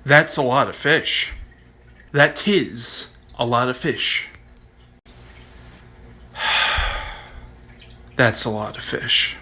That's a lot of fish. That 'tis a lot of fish. That's a lot of fish.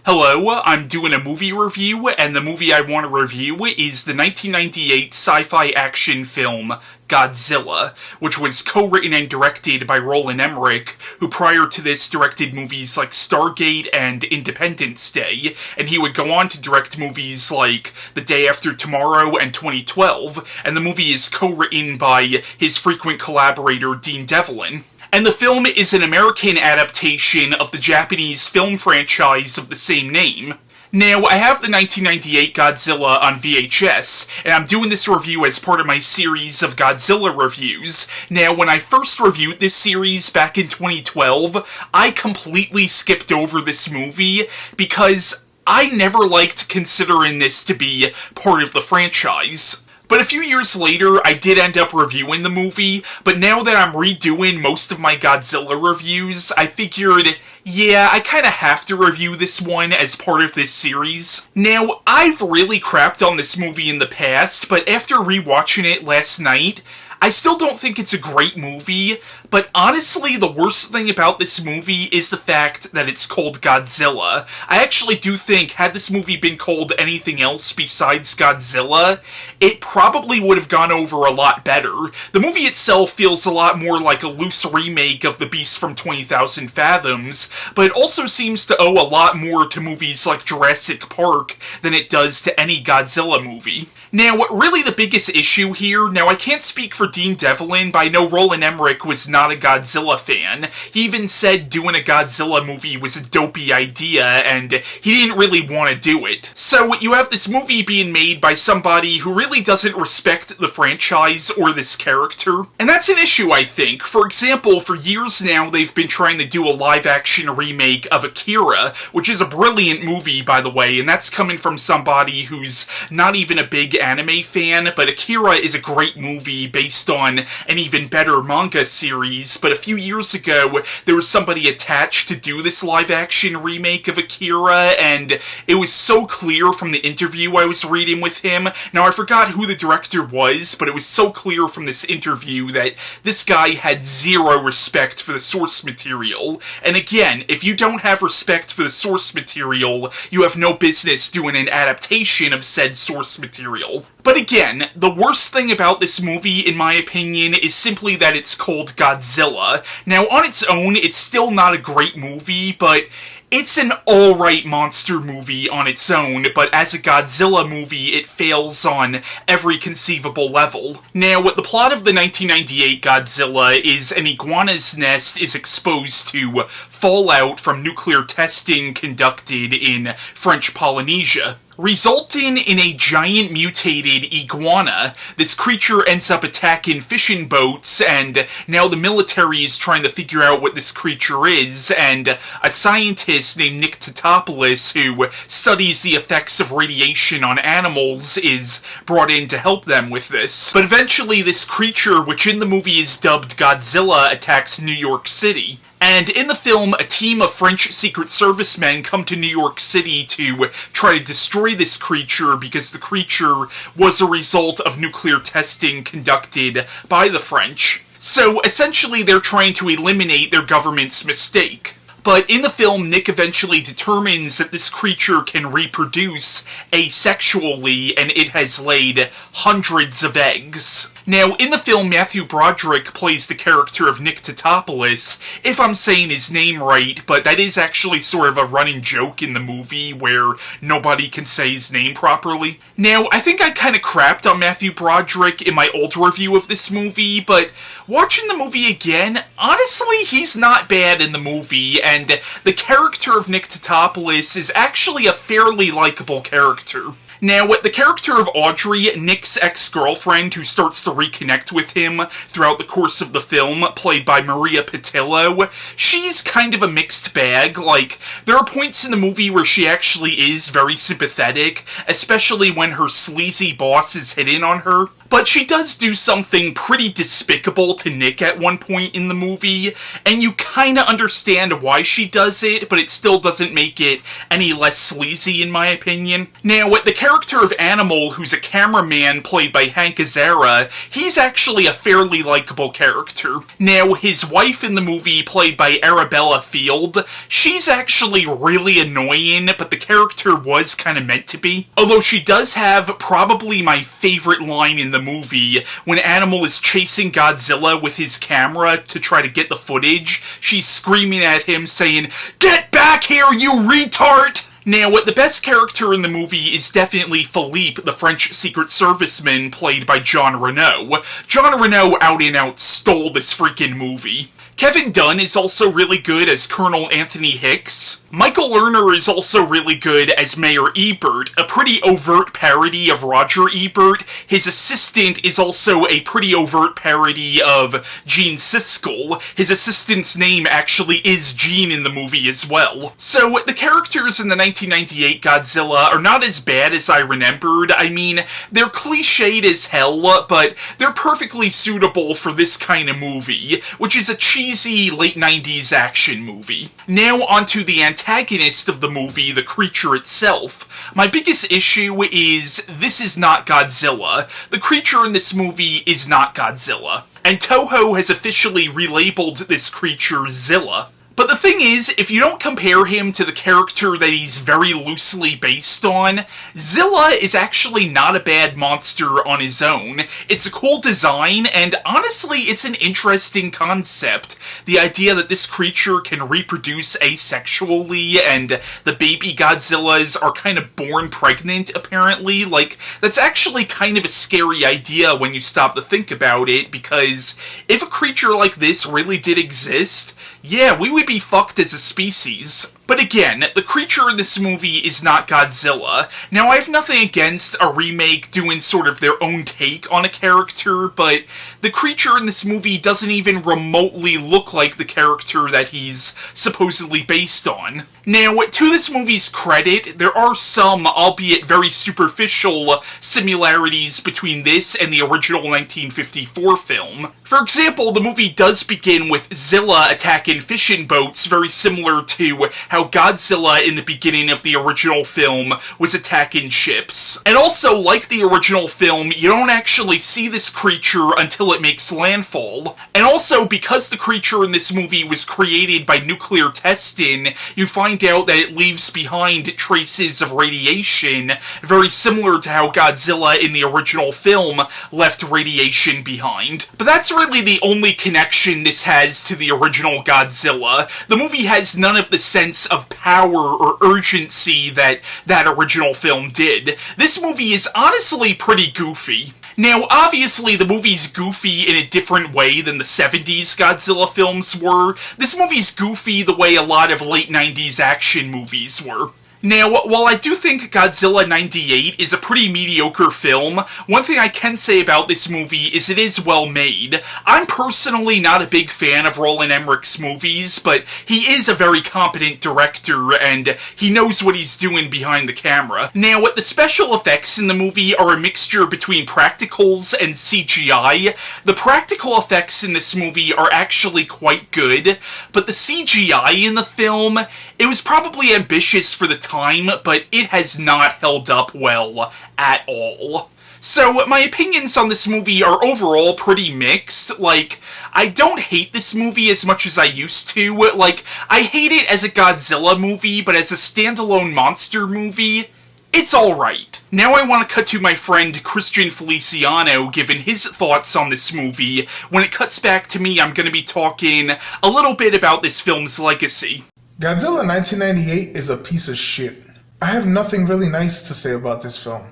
Hello, I'm doing a movie review, and the movie I want to review is the 1998 sci-fi action film Godzilla, which was co-written and directed by Roland Emmerich, who prior to this directed movies like Stargate and Independence Day, and he would go on to direct movies like The Day After Tomorrow and 2012, and the movie is co-written by his frequent collaborator Dean Devlin. And the film is an American adaptation of the Japanese film franchise of the same name. Now, I have the 1998 Godzilla on VHS, and I'm doing this review as part of my series of Godzilla reviews. Now, when I first reviewed this series back in 2012, I completely skipped over this movie because I never liked considering this to be part of the franchise. But a few years later, I did end up reviewing the movie, but now that I'm redoing most of my Godzilla reviews, I figured, yeah, I kinda have to review this one as part of this series. Now, I've really crapped on this movie in the past, but after rewatching it last night, I still don't think it's a great movie, but honestly, the worst thing about this movie is the fact that it's called Godzilla. I actually do think, had this movie been called anything else besides Godzilla, it probably would have gone over a lot better. The movie itself feels a lot more like a loose remake of The Beast from 20,000 Fathoms, but it also seems to owe a lot more to movies like Jurassic Park than it does to any Godzilla movie. Now, really the biggest issue here, now I can't speak for Dean Devlin, but I know Roland Emmerich was not a Godzilla fan. He even said doing a Godzilla movie was a dopey idea, and he didn't really want to do it. So you have this movie being made by somebody who really doesn't respect the franchise or this character, and that's an issue, I think. For example, for years now, they've been trying to do a live-action remake of Akira, which is a brilliant movie, by the way, and that's coming from somebody who's not even a big anime fan, but Akira is a great movie based on an even better manga series, but a few years ago, there was somebody attached to do this live-action remake of Akira, and it was so clear from the interview I was reading with him. Now, I forgot who the director was, but it was so clear from this interview that this guy had zero respect for the source material. And again, if you don't have respect for the source material, you have no business doing an adaptation of said source material. But again, the worst thing about this movie, in my opinion, is simply that it's called Godzilla. Now, on its own, it's still not a great movie, but it's an alright monster movie on its own, but as a Godzilla movie, it fails on every conceivable level. Now, the plot of the 1998 Godzilla is an iguana's nest is exposed to fallout from nuclear testing conducted in French Polynesia. Resulting in a giant mutated iguana, this creature ends up attacking fishing boats, and now the military is trying to figure out what this creature is, and a scientist named Nick Tatopoulos, who studies the effects of radiation on animals, is brought in to help them with this. But eventually this creature, which in the movie is dubbed Godzilla, attacks New York City. And in the film, a team of French Secret Service men come to New York City to try to destroy this creature because the creature was a result of nuclear testing conducted by the French. So essentially they're trying to eliminate their government's mistake. But in the film, Nick eventually determines that this creature can reproduce asexually, and it has laid hundreds of eggs. Now, in the film, Matthew Broderick plays the character of Nick Tatopoulos, if I'm saying his name right, but that is actually sort of a running joke in the movie where nobody can say his name properly. Now, I think I kinda crapped on Matthew Broderick in my old review of this movie, but watching the movie again, honestly, he's not bad in the movie, and the character of Nick Tatopoulos is actually a fairly likable character. Now, the character of Audrey, Nick's ex-girlfriend who starts to reconnect with him throughout the course of the film, played by Maria Pitillo, she's kind of a mixed bag. Like, there are points in the movie where she actually is very sympathetic, especially when her sleazy boss is hitting on her. But she does do something pretty despicable to Nick at one point in the movie, and you kinda understand why she does it, but it still doesn't make it any less sleazy in my opinion. Now, the character of Animal, who's a cameraman played by Hank Azaria, he's actually a fairly likable character. Now, his wife in the movie, played by Arabella Field, she's actually really annoying, but the character was kinda meant to be. Although she does have probably my favorite line in the movie. When Animal is chasing Godzilla with his camera to try to get the footage, she's screaming at him saying, "Get back here, you retard!" Now, the best character in the movie is definitely Philippe, the French Secret Serviceman played by Jean Reno. Jean Reno out and out stole this freaking movie. Kevin Dunn is also really good as Colonel Anthony Hicks. Michael Lerner is also really good as Mayor Ebert, a pretty overt parody of Roger Ebert. His assistant is also a pretty overt parody of Gene Siskel. His assistant's name actually is Gene in the movie as well. So, the characters in the 1998 Godzilla are not as bad as I remembered. I mean, they're cliched as hell, but they're perfectly suitable for this kind of movie, which is a cheesy late 90s action movie. Now onto the antagonist of the movie, the creature itself. My biggest issue is this is not Godzilla. The creature in this movie is not Godzilla. And Toho has officially relabeled this creature Zilla. But the thing is, if you don't compare him to the character that he's very loosely based on, Zilla is actually not a bad monster on his own. It's a cool design, and honestly, it's an interesting concept. The idea that this creature can reproduce asexually, and the baby Godzillas are kind of born pregnant, apparently. Like, that's actually kind of a scary idea when you stop to think about it, because if a creature like this really did exist, yeah, we would be fucked as a species. But again, the creature in this movie is not Godzilla. Now, I have nothing against a remake doing sort of their own take on a character, but the creature in this movie doesn't even remotely look like the character that he's supposedly based on. Now, to this movie's credit, there are some, albeit very superficial, similarities between this and the original 1954 film. For example, the movie does begin with Zilla attacking fishing boats, very similar to how Godzilla in the beginning of the original film was attacking ships. And also, like the original film, you don't actually see this creature until it makes landfall. And also, because the creature in this movie was created by nuclear testing, you find out that it leaves behind traces of radiation, very similar to how Godzilla in the original film left radiation behind. But that's really the only connection this has to the original Godzilla. The movie has none of the sense of power or urgency that original film did. This movie is honestly pretty goofy. Now, obviously, the movie's goofy in a different way than the 70s Godzilla films were. This movie's goofy the way a lot of late 90s action movies were. Now, while I do think Godzilla 98 is a pretty mediocre film, one thing I can say about this movie is it is well made. I'm personally not a big fan of Roland Emmerich's movies, but he is a very competent director, and he knows what he's doing behind the camera. Now, the special effects in the movie are a mixture between practicals and CGI. The practical effects in this movie are actually quite good, but the CGI in the film, it was probably ambitious for the time, but it has not held up well at all. So, my opinions on this movie are overall pretty mixed. Like, I don't hate this movie as much as I used to. Like, I hate it as a Godzilla movie, but as a standalone monster movie, it's alright. Now I want to cut to my friend Christian Feliciano giving his thoughts on this movie. When it cuts back to me, I'm going to be talking a little bit about this film's legacy. Godzilla 1998 is a piece of shit. I have nothing really nice to say about this film.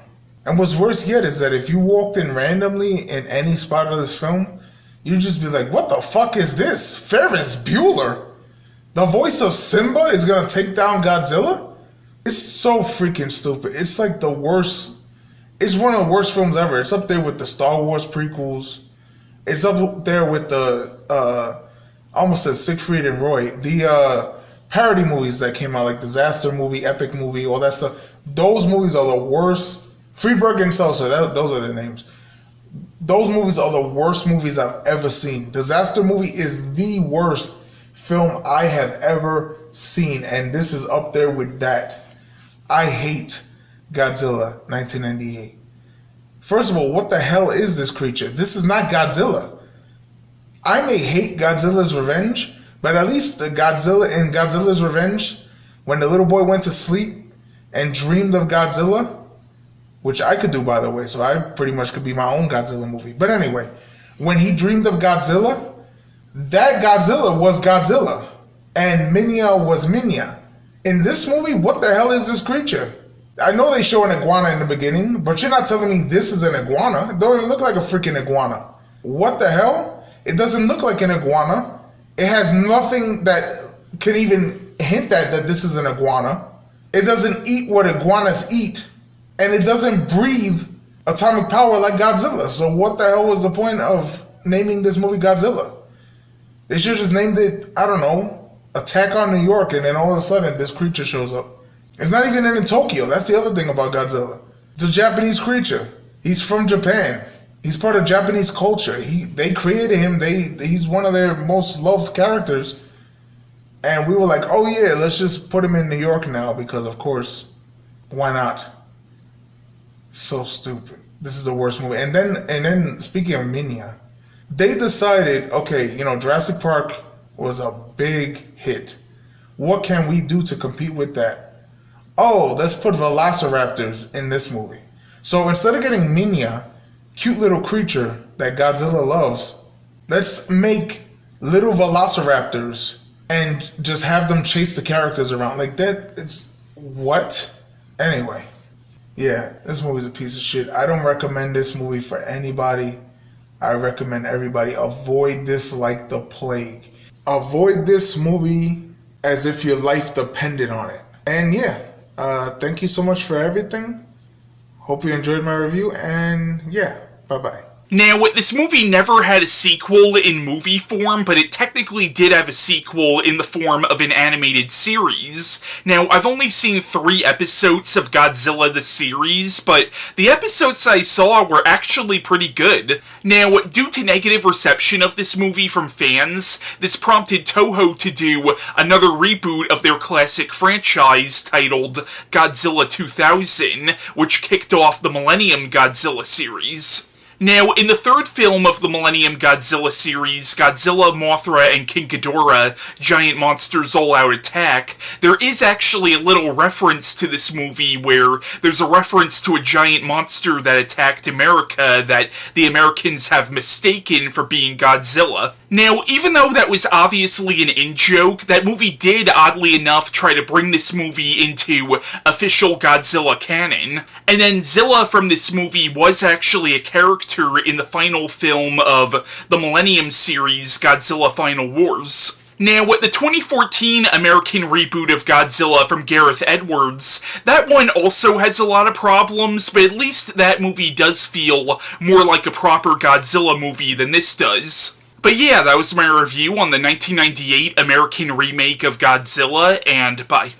And what's worse yet is that if you walked in randomly in any spot of this film, you'd just be like, what the fuck is this? Ferris Bueller? The voice of Simba is gonna take down Godzilla? It's so freaking stupid. It's like the worst. It's one of the worst films ever. It's up there with the Star Wars prequels. It's up there with the, I almost said Siegfried and Roy. The, parody movies that came out, like Disaster Movie, Epic Movie, all that stuff. Those movies are the worst. Freeburg and Seltzer, those are the names. Those movies are the worst movies I've ever seen. Disaster movie is the worst film I have ever seen, and this is up there with that. I hate Godzilla 1998. First of all, what the hell is this creature? This is not Godzilla. I may hate Godzilla's Revenge, but at least the Godzilla in Godzilla's Revenge, when the little boy went to sleep and dreamed of Godzilla, which I could do, by the way, so I pretty much could be my own Godzilla movie. But anyway, when he dreamed of Godzilla, that Godzilla was Godzilla, and Minya was Minya. In this movie, what the hell is this creature? I know they show an iguana in the beginning, but you're not telling me this is an iguana. It don't even look like a freaking iguana. What the hell? It doesn't look like an iguana. It has nothing that can even hint at that this is an iguana. It doesn't eat what iguanas eat, and it doesn't breathe atomic power like Godzilla. So what the hell was the point of naming this movie Godzilla? They should have just named it, I don't know, Attack on New York, and then all of a sudden this creature shows up. It's not even in Tokyo. That's the other thing about Godzilla. It's a Japanese creature. He's from Japan. He's part of Japanese culture. They created him. He's one of their most loved characters. And we were like, oh yeah, let's just put him in New York now because, of course, why not? So stupid. This is the worst movie. And then speaking of Minya, they decided, okay, Jurassic Park was a big hit. What can we do to compete with that? Oh, let's put velociraptors in this movie. So instead of getting Minya, cute little creature that Godzilla loves, let's make little velociraptors and just have them chase the characters around. Like that, it's what? Anyway, yeah, this movie's a piece of shit. I don't recommend this movie for anybody. I recommend everybody avoid this like the plague. Avoid this movie as if your life depended on it. And yeah, thank you so much for everything. Hope you enjoyed my review, and yeah, bye-bye. Now, this movie never had a sequel in movie form, but it technically did have a sequel in the form of an animated series. Now, I've only seen 3 episodes of Godzilla the series, but the episodes I saw were actually pretty good. Now, due to negative reception of this movie from fans, this prompted Toho to do another reboot of their classic franchise titled Godzilla 2000, which kicked off the Millennium Godzilla series. Now, in the 3rd film of the Millennium Godzilla series, Godzilla, Mothra, and King Ghidorah, Giant Monsters All-Out Attack, there is actually a little reference to this movie where there's a reference to a giant monster that attacked America that the Americans have mistaken for being Godzilla. Now, even though that was obviously an in-joke, that movie did, oddly enough, try to bring this movie into official Godzilla canon. And then Zilla from this movie was actually a character in the final film of the Millennium series, Godzilla Final Wars. Now, with the 2014 American reboot of Godzilla from Gareth Edwards, that one also has a lot of problems, but at least that movie does feel more like a proper Godzilla movie than this does. But yeah, that was my review on the 1998 American remake of Godzilla, and bye.